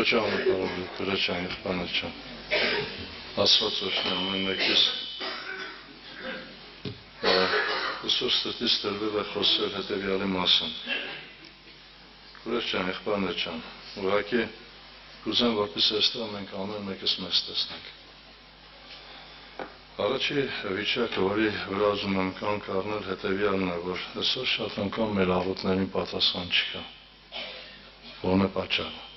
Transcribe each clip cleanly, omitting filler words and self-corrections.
Քրոջան կարողի, քրոջան եղբայրնոջան, Աստված օրհնի ամեն մեկիս, Հիսուս սրտից տրվել է խոսել հետևյալի մասին. Քրոջան եղբայրնոջան, ուղղակի կուզեմ, որպես այստեղ մենք ամեն մեկս մեզ տեսնենք։ Առաջի վիճակը, որի վրա ուզում եմ կանգ առնել, հետևյալն է, որ այսօր շատ անգամ մեր աղոթներին պատասխան չկա։ Ո՞րն է պատճառը։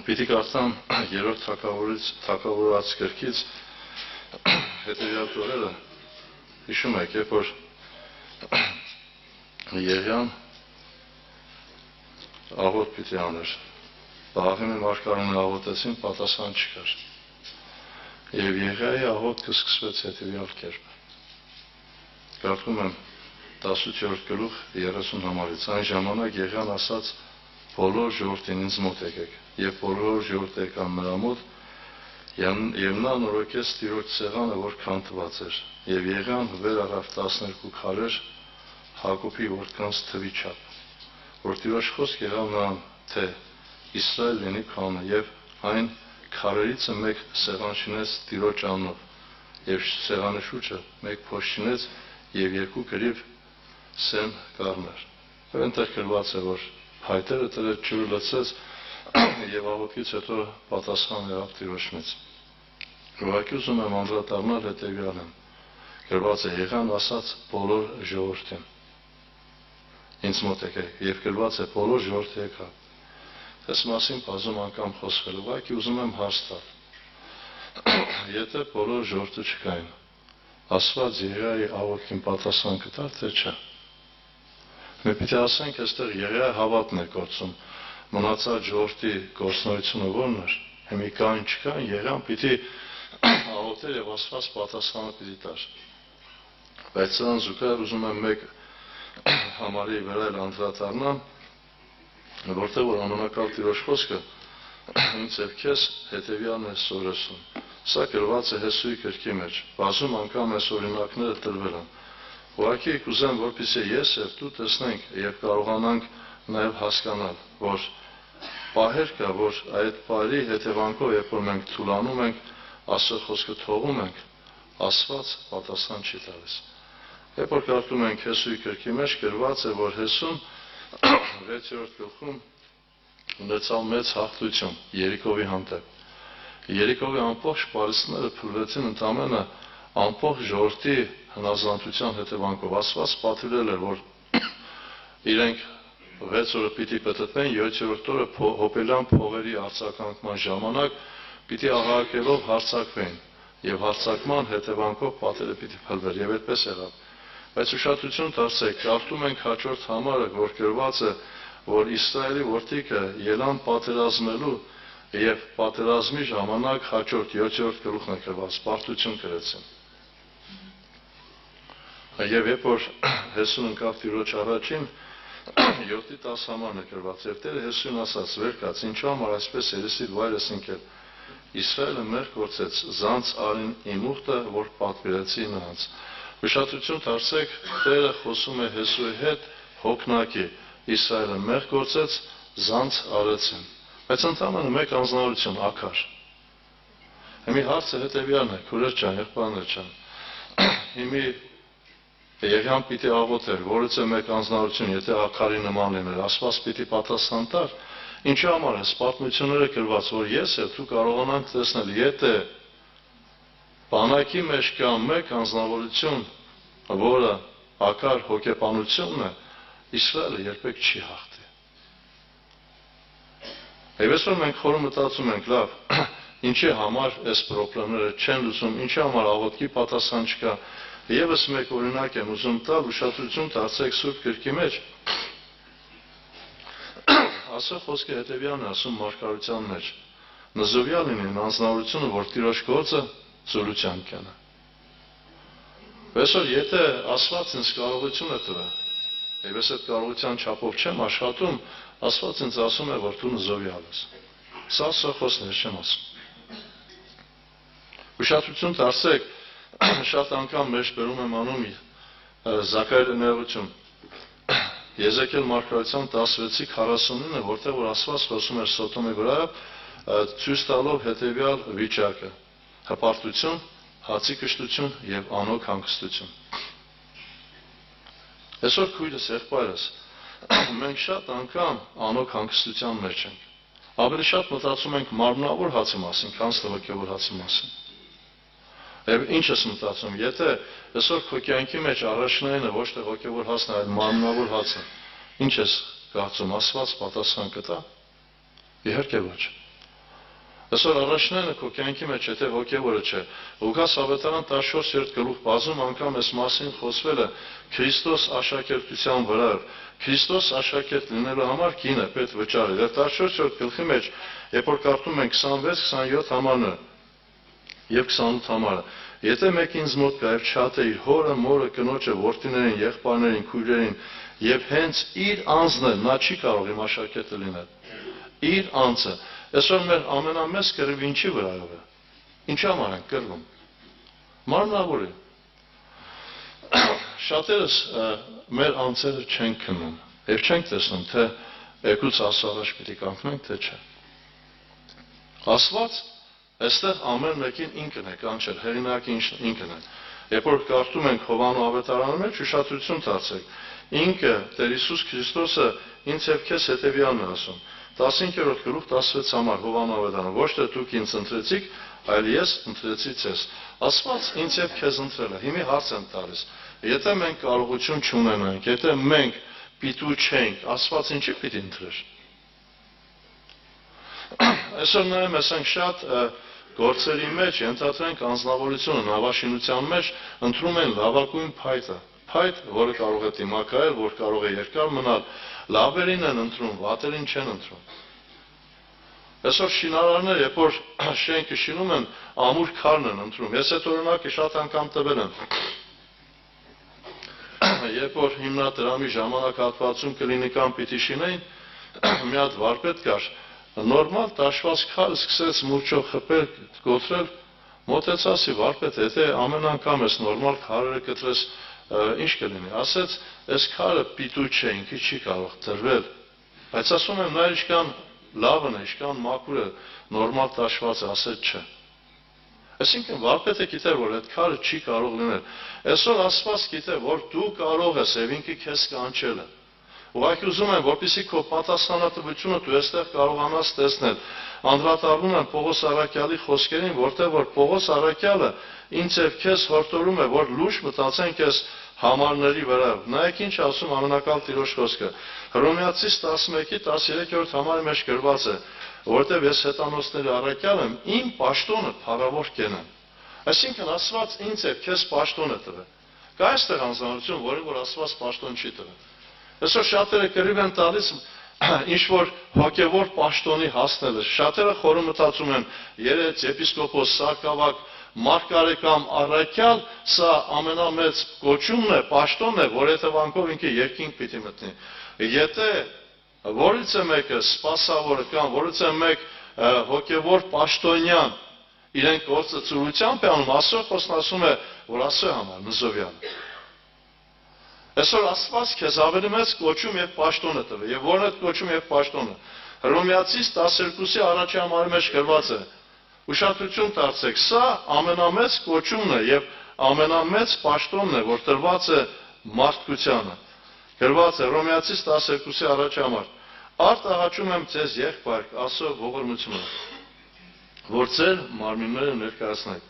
Պիտի կարդամ երրորդ թագավորաց գրքից հետևյալ տողերը, հիշում եք, երբ որ Եղիան աղոթ պիտի աներ, Բաղեմի մարգարոները աղոթեցին, պատասխան չկար։ Եվ Եղիայի աղոթքը սկսվեց հետևյալ կերպ։ Կարդում եմ 18-րդ գլուխ 30 համարից։ Այն ժամանակ Եղիան ասաց բոլոր ժողովրդին ինձ մոտ եկեք, եւ բոլոր ժողովուրդը եկան նրա մոտ, եւ նա նորոգեց Տիրոջ սեղանը, որ քանթված էր, եւ Եղիան վեր առավ 12 քարեր Հակոբի որդկանց թվի չափ, որ Տիրոջ խոսք եղավ նրան, թե Իսրայել լինի քանը, եւ այն քարերիցը մեկ սեղան շինեց Տիրոջ անունով, եւ սեղանի շուրջը մեկ փոշ շինեց եւ երկու գրիվ սեմ կառներ։ Եվ այնտեղ գրված է, որ հայտերը տրեց ջուրը լցեց եւ աղոթքից հետո պատասխան եղավ Տիրոջից։ Ուղղակի ուզում եմ անդրադառնալ հետեւյալին։ Գրված է Եղիան ասաց բոլոր ժողովրդին։ Ինձ մոտ եկեք, եւ գրված է բոլոր ժողովրդը եկավ։ Այս մասին բազում անգամ խոսվել, ուղղակի ուզում եմ հարց տալ։ Եթե բոլոր ժողովուրդը չկային, Աստված Եղիայի աղոթքին պատասխան կտար, թե չէ։ Մենք պիտի ասենք, այստեղ Եղիայի հավատն է գործում, մնացած ժողովրդի գործունեությունը ո՞րն էր։ Հիմի կային չկային, Եղիան պիտի աղոթեր եւ Աստված պատասխանը պիտի տար։ Բայց սրան զուգահեռ ուզում եմ մեկ համարի վրա անդրադառնամ, որտեղ որ ամենակալ Տիրոջ խոսքը ինձ եւ քեզ հետեւյալն է սովորեցնում։ Սա գրված է Հեսուի գրքի մեջ, բազում անգամ այս օրինակները տրվել են։ Ուղղակի կուզեմ, որպեսզի ես եւ դու տեսնենք եւ կարողանանք նաեւ հասկանալ, որ պահեր կա, որ այդ բարի հետևանքով, երբ որ մենք թուլանում ենք, Աստծո խոսքը թողում ենք, Աստված պատասխան չի տալիս։ Երբ որ կարդում ենք Հեսուի գրքի մեջ, գրված է, որ Հեսուն 6-րդ գլխում ունեցավ մեծ հաղթություն Երիկովի հանդեպ։ Երիկովի ամբողջ պարիսպները փլվեցին ընդամենը ամբողջ ժողովրդի հնազանդության հետևանքով։ Աստված պատվիրել էր, որ իրենք 6 օրը պիտի պտտվեն, 7-րդ օրը հոպելյան փողերի արձագանքման ժամանակ պիտի աղաղակելով հարձակվեն եւ հարձակման հետևանքով պատերը պիտի փլվեր եւ այդպես եղավ։ Բայց ուշադրություն դարձեք, կարդում ենք հաջորդ համարը, որ գրված է, որ Իսրայելի որդիքը ելան պատերազմելու եւ պատերազմի ժամանակ հաջորդ 7-րդ գլուխն է գրված, պարտություն կրեցին։ Եվ երբ որ Հեսուն ընկավ Տիրոջ առաջին, 7-10 համարն է գրված, եւ Տերը Հեսուն ասաց, վեր կաց, ինչու համար այսպես երեսիդ վայրս ընկել։ Իսրայելը մեր գործեց, զանց արին իմ ուխտը, որ պատվիրեցի նրանց։ Ուշադրություն դարձեք, Տերը խոսում է Հեսուի հետ, հոգնակի, Իսրայելը մեր գործեց, զանց արեցին։ Բայց ընդամենը մեկ անձնավորություն, Աքար։ Հիմի հարցը հետևյալն է, քուրեր ջան, եղբայրներ ջան։ Հիմի Եղիան պիտի աղոթեր, որից է մեկ անձնավորություն, եթե Աքարի նման լիներ, Աստված պիտի պատասխան տար։ Ինչի համար է պատմությունները գրված, որ ես եւ դու կարողանանք տեսնել, եթե բանակի մեջ կա մեկ անձնավորություն, որը Աքար հոգեբանությունն է, Իսրայելը երբեք չի հաղթի։ Եվ այսօր մենք խորը մտածում ենք, լավ, ինչի համար այս խնդիրները չեն լուծում, ինչի համար աղոթքի պատասխան չկա։ Եվս մեկ օրինակ եմ ուզում տալ, ուշադրություն դարձեք Սուրբ գրքի մեջ։ Աստծո խոսքը հետևյալն է ասում մարգարության մեջ. Նզովյալ լինեն անձնավորությունը, որ Տիրոջ գործը զորության կյանա։ Այսօր եթե Աստված ինձ կարողություն է տվել, եւ ես այդ կարողության չափով չեմ աշխատում, Աստված ինձ ասում է, որ դու նզովյալ ես։ Սա Աստծո խոսքն է, չեմ ասում։ Ուշադրություն դարձեք, շատ անգամ մեջ բերում եմ անում Զաքարիա ներողություն։ Եզեկիել մարգարեության 16:49-ը, որտեղ որ Աստված խոսում էր Սոդոմի վրա, ցույց տալով հետևյալ վիճակը. հպարտություն, հացի կշտություն եւ անօգ հանգստություն։ Այսօր քույրս, եղբայրս, մենք շատ անգամ անօգ հանգստության մեջ ենք։ Ավելի շատ մտածում ենք մարմնավոր հացի մասին, քան հոգևոր հացի մասին։ Եվ ինչ ես մտածում, եթե այսօր քո կյանքի մեջ առաջնայինը ոչ թե հոգևոր հացն է, այլ մարմնավոր հացը, ինչ ես կարծում, Աստված պատասխան կտա։ Իհարկե ոչ։ Այսօր առաջնայինը քո կյանքի մեջ եթե հոգևորը չէ, Ղուկաս ավետարան 14-րդ գլուխ բազում անգամ այս մասին խոսվել է Քրիստոս աշակերտության վրա։ Քրիստոս աշակերտ լինելու համար կինը պետք վճարել։ Եվ 14-րդ գլխի մեջ, երբ որ կարդում ենք 26-27 համարը եւ 28 համարը, եթե մեկ ինձ մոտ գա եւ չհատե իր հորը, մորը, կնոջը, որդիներին, եղբայրներին, քույրերին, եւ հենց իր անձն է, նա չի կարող իմ աշակերտը լինել։ Իր անձը։ Այսօր մեր ամենամեծ կռիվը ինչի վրայով է։ Ինչի համար ենք կռվում։ Մարմնավոր է։ Շատերս մեր անձերը չենք քննում եւ չենք տեսնում, թե եկուց Աստծո առաջ պիտի կանգնենք, թե չէ։ Աստված այստեղ ամեն մեկին ինքն է կանչել, հեղինակը ինքն է։ Երբ որ կարդում ենք Հովանու ավետարանի մեջ, ուշադրություն դարձեք։ Ինքը Տեր Հիսուս Քրիստոսը ինձ եւ քեզ հետեւյալն է ասում։ 15-րդ գլուխ 16 համար Հովանու ավետարանը, ոչ թե դուք ինձ ընտրեցիք, այլ ես ընտրեցի ձեզ։ Աստված ինձ եւ քեզ ընտրել է։ Հիմա հարց եմ տալիս։ Եթե մենք կարողություն չունենանք, եթե մենք պիտու չենք, Աստված ինչի պիտի ընտրեր։ Այսօր նայում ենք շատ գործերի մեջ, ենթադրենք անձնավորությունը, նավաշինության մեջ ընտրում են լավագույն փայտը։ Փայտ, որը կարող է դիմակայել, որ կարող է երկար մնալ, լավերին են ընտրում, վատերին չեն ընտրում։ Այսօր շինարարները, երբ որ շենքը շինում են, ամուր քարն են ընտրում։ Ես այդ օրինակը շատ անգամ տվել եմ։ Երբ որ հիմնադրամի ժամանակահատվածում կլինիկան պիտի շինեին, մի հատ վարպետ կար, նորմալ տաշված քարը սկսեց մուրճով խփել, գոտրել, մոտեցածի վարպետ, եթե ամեն անգամ ես նորմալ քարերը կտրես, ինչ կլինի, ասեց, այս քարը պիտու չէ, ինքը չի կարող դրվել, բայց ասում եմ, նա ինչքան լավն է, ինչքան մաքուր է, նորմալ տաշված է, ասեց չէ։ Այսինքն վարպետը գիտեր, որ այդ քարը չի կարող լինել։ Այսօր Աստված գիտե, որ դու կարող ես եւ ինքը քեզ կանչել է։ Ուղղակի ուզում եմ, որպեսզի քո պատասխանատվությունը դու այստեղ կարողանաս տեսնել։ Անդրադառնում եմ Պողոս Առաքյալի խոսքերին, որտեղ որ Պողոս Առաքյալը ինձ եւ քեզ հորդորում է, որ լուրջ մտածենք այս համարների վրա։ Նայեք ինչ ասում ամենակալ Տիրոջ խոսքը։ Հռոմեացիս 11:13 համարի մեջ գրված է, որտեղ ես հետանոցների առաքյալ եմ, իմ պաշտոնը փառավոր կենեմ։ Այսինքն Աստված ինձ եւ քեզ պաշտոն է տվել։ Կա այստեղ անձնարություն, որին որ Աստված պաշտոն չի տվել։ Այսօր շատերը կռիվ են տալիս ինչ որ հոգևոր պաշտոնի հասնելը։ Շատերը խորը մտածում են երեց, եպիսկոպոս, սակավակ, մարգարե կամ առաքյալ, սա ամենամեծ կոչումն է, պաշտոնն է, որ հետևանքով ինքը երկինք պիտի մտնի։ Եթե որից է մեկը սպասավորը կամ որից է մեկ հոգևոր պաշտոնյան իրեն գործը ծուրությամբ է անում, Աստծո խոսքն ասում է, որ Աստծո համար նզովյալ։ Այսօր Աստված քեզ ավելի մեծ կոչում եւ պաշտոն է տվել, եւ որն է կոչում եւ պաշտոնը։ Հռոմեացիս 12-ի առաջի համարի մեջ գրված է. ուշադրություն դարձեք, սա ամենամեծ կոչումն է եւ ամենամեծ պաշտոնն է, որ տրված է մարդկությանը։ Գրված է Հռոմեացիս 12-ի առաջի համար. Արդ աղաչում եմ ձեզ եղբայր, Աստծո ողորմությունը, որ ձեր մարմինները ներկայացնեք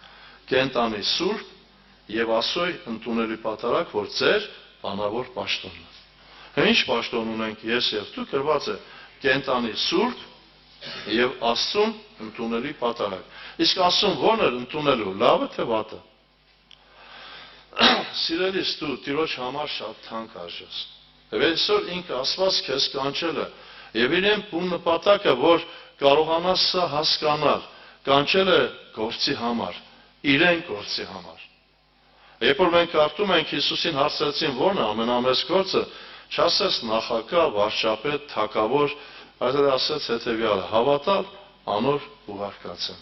կենտանի սուրբ եւ Աստծո ընդունելի պատարագ, որ ձեր բանավոր պաշտոնն է։ Ինչ պաշտոն ունենք ես եւ դու, գրված է կենտանի սուրբ եւ Աստծուն ընդունելի պատարագ։ Իսկ Աստծուն ո՞րն է ընդունելու, լավը թե վատը։ Սիրելիս, դու Տիրոջ համար շատ թանկ արժես։ Եվ այսօր ինքը Աստված քեզ կանչել է եւ իրեն բուն նպատակը, որ կարողանաս սա հասկանալ, կանչել է գործի համար, իրեն գործի համար։ Երբ որ մենք կարդում ենք Հիսուսին հարցրեցին, ո՞րն է ամենամեծ գործը, չասեց նախակա, վարչապետ, թագավոր, այլ ասեց հետեւյալը. հավատալ, անոր ուղարկածը։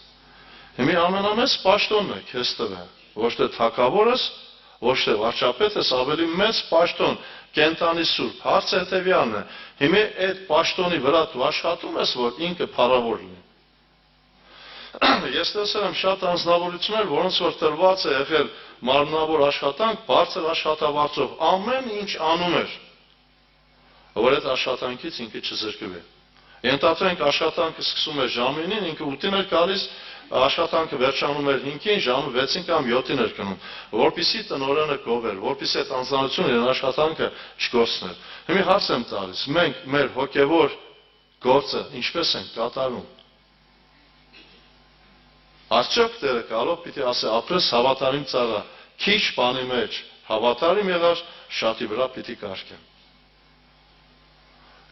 Հիմա ամենամեծ պաշտոնն է քեզ տվել, ոչ թե թագավորս, ոչ թե վարչապետ ես, ավելի մեծ պաշտոն, կենտանի սուրբ, հարցը հետևյալն է, հիմա այդ պաշտոնի վրա դու աշխատում ես, որ ինքը փառավոր լինի։ Ես տեսել եմ շատ անձնավորություններ, որոնց որ տրված է եղել մարմնավոր աշխատանք, բարձր աշխատավարձով, ամեն ինչ անում էր, որ այդ աշխատանքից ինքը չզրկվի։ Ենթադրենք աշխատանքը սկսում է ժամը 9-ին, ինքը 8-ին էր գալիս, աշխատանքը վերջանում էր 5-ին, ժամը 6-ին կամ 7-ին էր գնում, որպեսզի տնօրենը գովեր, որպեսզի այդ անձնավորությունը իրեն աշխատանքը չկորցներ։ Հիմա հարց եմ տալիս, մենք մեր հոգևոր գործը ինչպես ենք կատարում։ Արդյոք Տերը կարող պիտի ասե ապրես հավատարիմ ծառա, քիչ բանի մեջ հավատարիմ եղար, շատի վրա պիտի կարգեմ։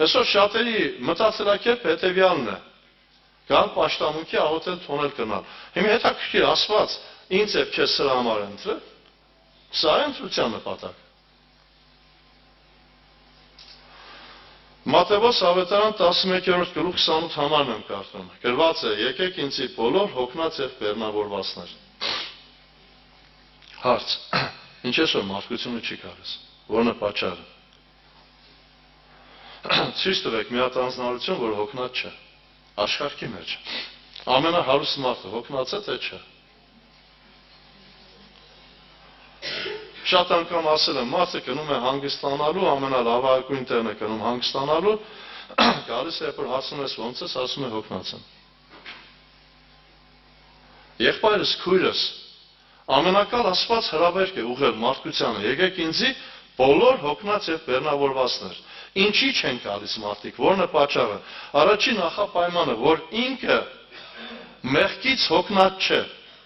Այսօր շատերի մտածելակերպը հետևյալն է. գալ պաշտամունքի աղոթել թոնել գնալ։ Հիմա հետաքրքիր ասված, ինձ եւ քեզ սրա համար ընտրել, սա է ընտրության նպատակը։ Մատթեոս ավետարան 11-րդ գլուխ 28 համարն եմ կարդում։ Գրված է. եկեք ինձի բոլոր հոգնած եւ բեռնավորվածներ։ Հարց. ինչ է որ մարդկությունը չի գալիս։ Որն է պատճառը։ Ցույց տվեք մի հատ անձնարություն, որ հոգնած չէ։ Աշխարհի մեջ ամենահարուստ մարդը հոգնած է թե չէ։ Շատ անգամ ասել եմ, մարդը գնում է հանգստանալու, ամենալավագույն տեղն է գնում հանգստանալու, գալիս է, երբ որ հարցնում ես ոնց ես, ասում է հոգնած եմ։ Եղբայրս, քույրս, ամենակալ Աստված հրավերք է ուղղել մարդկությանը, եկեք ինձի բոլոր հոգնած եւ բեռնավորվածներ։ Ինչի չեն գալիս մարդիկ, որն է պատճառը։ Առաջին նախապայմանը, որ ինքը մեղքից հոգնած չէ,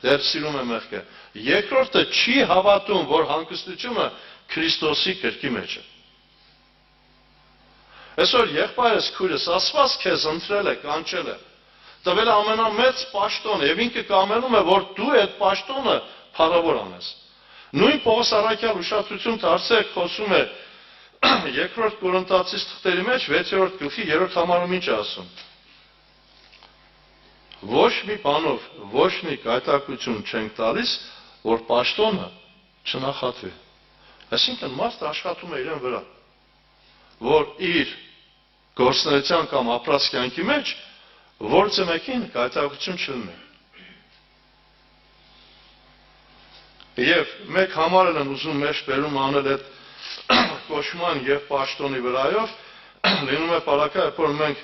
դեռ սիրում է մեղքը։ Երկրորդը չի հավատում, որ հանգստությունը Քրիստոսի կրկի մեջ է։ Այսօր եղբայրս, քույրս, Աստված քեզ ընտրել է, կանչել է, տվել է ամենամեծ պաշտոն, եւ ինքը կամենում է, որ դու այդ պաշտոնը փառավոր անես։ Նույն Պողոս առաքյալ ուշադրություն դարձեք, խոսում է երկրորդ Կորինթացիս թղթերի մեջ 6-րդ գլխի 3-րդ համարում ինչ է ասում։ Ոչ մի բանով, ոչ մի կայտակություն չենք տալիս, որ պաշտոնը չնախատվի։ Այսինքն մարդը աշխատում է իրեն վրա, որ իր գործունեության կամ ապրած կյանքի մեջ որևէ մեկին կայտակություն չլինի։ Եվ մեկ համարել են ուզում մեջ բերում անել այդ կոչման եւ պաշտոնի վրայով, լինում է պարակա, երբ որ մենք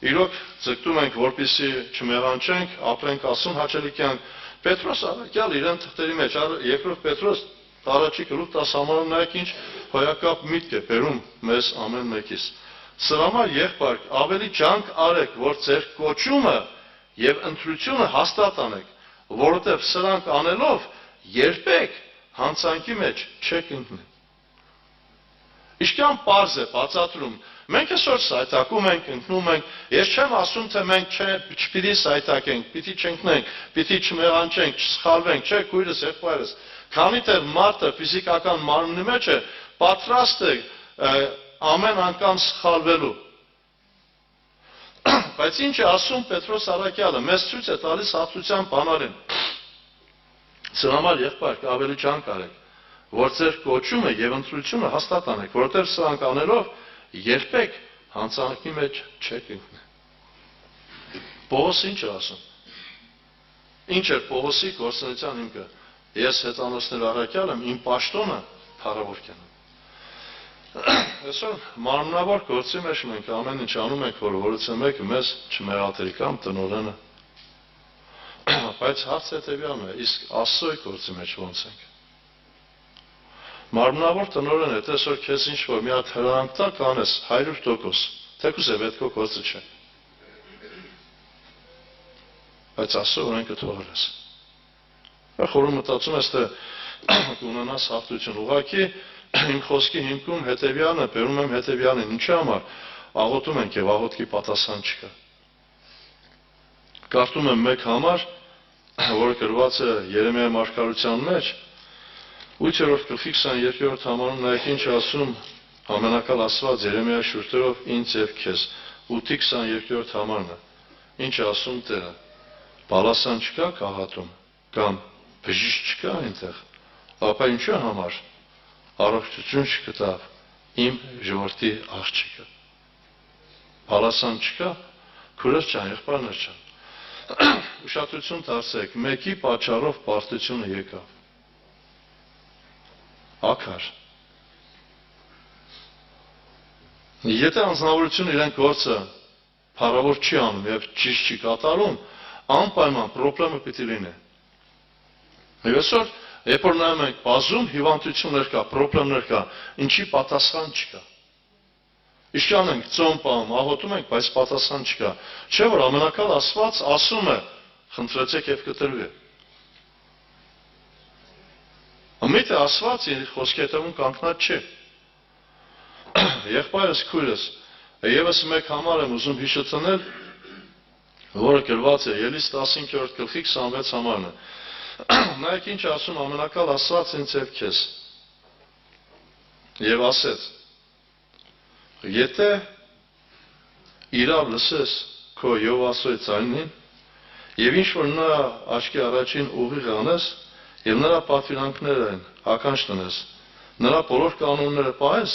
իրոք ձգտում ենք, որպեսզի չմեղանչենք, ապրենք ասուն հաճելի կյանք։ Պետրոս առաքյալ իրեն թղթերի մեջ, երկրորդ Պետրոս առաջի գլուխ 10 համարում նայեք ինչ հոյակապ միտք է բերում մեզ ամեն մեկիս։ Սրա համար եղբայր, ավելի ջանք արեք, որ ձեր կոչումը եւ ընտրությունը հաստատ անեք, որովհետեւ սրանք անելով երբեք հանցանքի մեջ չեք ընկնի։ Իշքան պարզ է բացատրում։ Մենք այսօր սայթակում ենք, ընկնում ենք։ Ես չեմ ասում, թե մենք չպիտի սայթակենք, պիտի չընկնենք, պիտի չմեղանչենք, չսխալվենք, չէ, քույրս, եղբայրս։ Քանի թե մարդը ֆիզիկական մարմնի մեջ է, պատրաստ է ամեն անգամ սխալվելու։ Բայց ինչ է ասում Պետրոս առաքյալը, մեզ ցույց է տալիս հատուցության բանալին։ Սրա համար եղբայր, ավելի ջանք արեք, որ ձեր կոչումը եւ ընտրությունը հաստատ անեք, որովհետեւ սրանք անելով երբեք հանցանքի մեջ չեք ընկնի։ Պողոս ինչ է ասում։ Ինչ է Պողոսի գործունեության հիմքը։ Ես հետանոցներ առաքյալ եմ, իմ պաշտոնը փառավոր կյանք։ Այսօր մարմնավոր գործի մեջ մենք ամեն ինչ անում ենք, որ որևէ մեկը մեզ չմեղադրի կամ տնօրենը։ Բայց հարցը հետևյալն է, իսկ Աստծո գործի մեջ ո՞նց ենք։ Մարմնավոր տնօրեն է, տեսօր քեզ ինչ որ մի հատ հրանք տա կանես 100%, թեկուզ է պետքո գործը չէ։ Բայց Աստծո օրենքը թողել ես։ Խորհուրդ մտածում ես, թե կունենաս հաղթություն։ Ուղղակի իմ խոսքի հիմքում հետևյալն է, բերում եմ հետևյալին, ինչի համար աղոթում ենք եւ աղոթքի պատասխան չկա։ Կարդում եմ մեկ համար, որը գրված է Երեմիայի մարգարության մեջ, 8-րդ գլխի 22-րդ համարում նայեք ինչ ասում ամենակալ Աստված Երեմիայի շուրթերով ինձ եւ քեզ, 8-22-րդ համարն է։ Ինչ ասում Տերը։ Բալասան չկա քաղատում, կամ բժիշկ չկա այնտեղ, ապա ինչու համար առողջություն չգտավ իմ ժողովրդի աղջիկը։ Բալասան չկա, քուրս ջան, եղբայրներ ջան։ Ուշադրություն դարձեք, մեկի պատճառով պարտությունը եկավ։ Ակար։ Եթե անձնավորությունը իրեն գործը փառավոր չի անում եւ ճիշտ չի կատարում, անպայման խնդրումը պիտի լինի։ Եվ այսօր, երբ որ նայում ենք բազում հիվանդություններ կա, խնդիրներ կա, ինչի պատասխան չկա։ Իշքան ենք ծոմ պահում, աղոթում ենք, բայց պատասխան չկա։ Չէ՞ որ ամենակալ Աստված ասում է. խնդրեցեք եւ կտրվի։ Ամիթե Աստված իր խոսքի հետևում կանգնած չէ։ Եղբայրս քույրս, եւս մեկ համար եմ ուզում հիշեցնել, որը գրված է Ելիս 15-րդ գլխի 26 համարն է։ Նայեք ինչ ասում ամենակալ Աստված ինձ եւ քեզ։ Եվ ասեց. Եթե իրավ լսես քո Յովասոյ ձայնին, եւ ինչ որ նրա աչքի առաջին ուղիղ անես, եւ նրա պատվիրանքներն ականջ տնես, նրա բոլոր կանոնները պահես,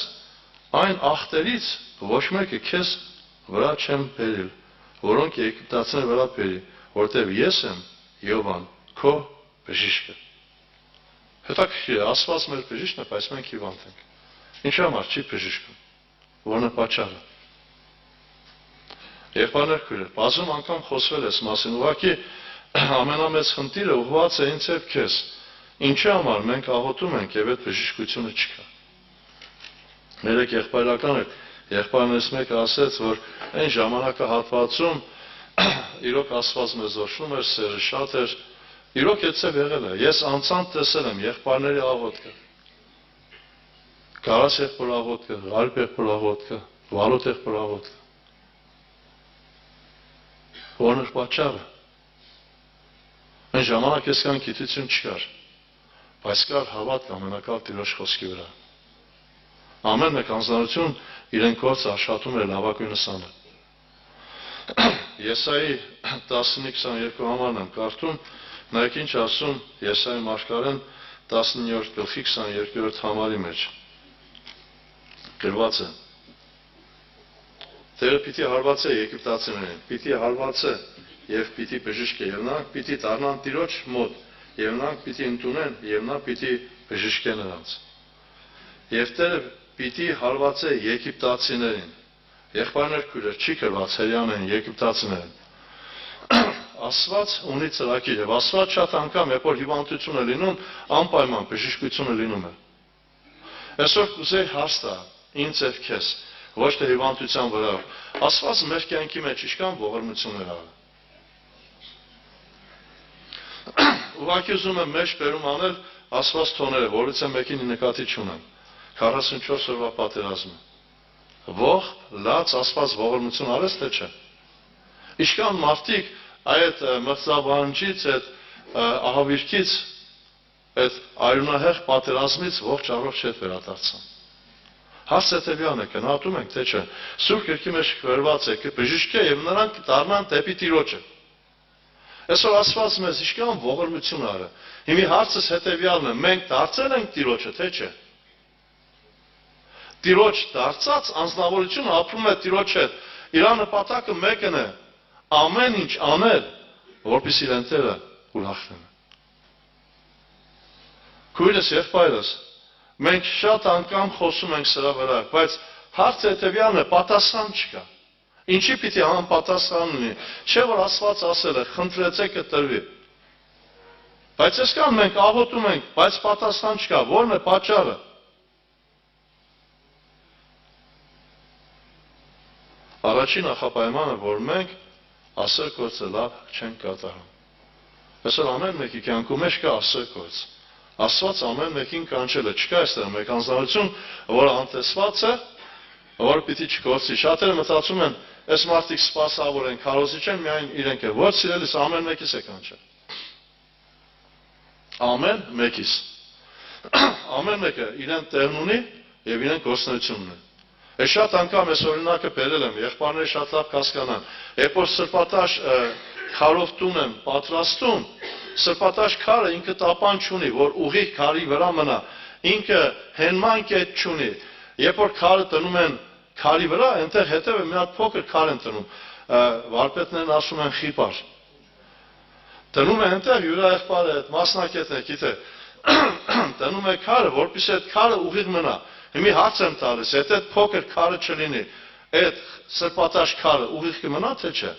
այն ախտերից ոչ մեկը քեզ վրա չեմ բերել, որոնք եգիպտացիների վրա բերի, որտեվ ես եմ Յովան, քո բժիշկը։ Հետաքրքիր է, Աստված մեր բժիշկն է, բայց մենք հիվանդ ենք։ Ինչի համար չի բժիշկում, որն է պատճառը։ Եղբայրներ քույրեր, բազում անգամ խոսվել ես մասին, ուղղակի ամենամեծ խնդիրը ուղղված է ինձ եւ քեզ։ Ինչի համար մենք աղոթում ենք եւ այդ բժշկությունը չկա։ Ներեք եղբայրական էր, եղբայրներից մեկը ասեց, որ այն ժամանակահատվածում իրոք Աստված մեզ օրհնում էր, սերը շատ էր, իրոք այդպես եղել է։ Ես անցանց տեսել եմ եղբայրների աղոթքը։ Կարաս եղբոր աղոթքը, Ղարիբ եղբոր աղոթքը, Վարոդ եղբոր աղոթքը։ Որն էր պատճառը։ Այն ժամանակ այսքան գիտություն չկար, բայց կար հավատք ամենակալ Տիրոջ խոսքի վրա։ Ամեն մեկ անձնություն իրեն գործը աշխատում էր լավագույնս անել։ Եսայի 15-22 համարն եմ կարդում, նայեք ինչ ասում Եսայի մարգարեն 19-րդ գլխի 22-րդ համարի մեջ։ Գրված է. Տերը պիտի հարվածե եգիպտացիներին, պիտի հարվածե եւ պիտի բժշկե, եւ նրանք պիտի դառնան Տիրոջ մոտ, եւ նրանք պիտի ընդունեն, եւ նա պիտի բժշկե նրանց։ Եվ Տերը պիտի հարվածե եգիպտացիներին։ Եղբայրներ քույրեր, չի գրված հрьяաներին, եգիպտացիներին։ Աստված ունի ծրագիր, եւ Աստված շատ անգամ, երբ որ հիվանդություն է լինում, անպայման բժշկությունը լինում է։ Այսօր կուզեի հարց տալ ինձ եւ քեզ, ոչ թե հիվանդության վրա։ Աստված մեր կյանքի մեջ ինչքան ողորմություններ ա։ Ուղղակի ուզում եմ մեջ բերում անել Աստված թոները, որից է մեկին նկատի չունեմ։ 44 օրվա պատերազմը։ Ող, լաց Աստված ողորմություն արեց, թե չէ։ Ինչքան մարդիկ այդ մրցավանջից, այդ ահավիրքից, այդ արյունահեղ պատերազմից ողջ առողջ հետ վերադարձան։ Հարց հետևյալն է, գնահատում ենք, թե չէ։ Սուրբ Գրքի մեջ գրված է, կբժշկե եւ նրանք դառնան դեպի Տիրոջը։ Այսօր Աստված մեզ ինչքան ողորմություն արը։ Հիմի հարցս հետևյալն է, մենք դարձել ենք Տիրոջը, թե չէ։ Տիրոջ դարձած անձնավորությունը ապրում է Տիրոջ հետ։ Իր նպատակը մեկն է, ամեն ինչ անել, որպեսզի իրեն Տերը ուրախ լինի։ Քույրս, եղբայրս, մենք շատ անգամ խոսում ենք սրա վրա, բայց հարցը հետևյալն է, պատասխան չկա։ Ինչի պիտի անպատասխան լինի։ Չէ՞ որ Աստված ասել է, խնդրեցեք կտրվի։ Բայց այսքան մենք աղոթում ենք, բայց պատասխան չկա։ Որն է պատճառը։ Առաջին նախապայմանը, որ մենք ասել գործը լավ չենք կատարում։ Այսօր ամեն մեկի կյանքում մեջ կա ասել գործ։ Աստված ամեն մեկին կանչել է, չկա այստեղ մեկ անձնություն, որը անտեսված է, որը պիտի չգործի։ Շատերը մտածում են, այս մարդիկ սպասավոր են, քարոզիչ են, միայն իրենք են։ Ոչ սիրելիս, ամեն մեկիս է կանչել։ Ամեն մեկիս։ Ամեն մեկը իրեն տեղն ունի եւ իրեն գործունեություն ունի։ Ես շատ անգամ այս օրինակը բերել եմ, եղբայրները շատ լավ կհասկանան։ Երբ որ սրբատաշ քարով տուն եմ պատրաստում, սրբատաշ քարը ինքը տապան չունի, որ ուղիղ քարի վրա մնա, ինքը հենման կետ չունի, երբ որ քարը տնում են քարի վրա, այնտեղ հետևը մի հատ փոքր քար են տնում, վարպետներն ասում են խիպար, տնում է այնտեղ յուրաեղբայրը այդ մասնակետն է, գիտե, տնում է քարը, որպեսզի այդ քարը ուղիղ մնա, հիմի հարց եմ տալիս, եթե այդ փոքր քարը չլինի, այդ սրբատաշ քարը ուղիղ կմնա, թե չէ։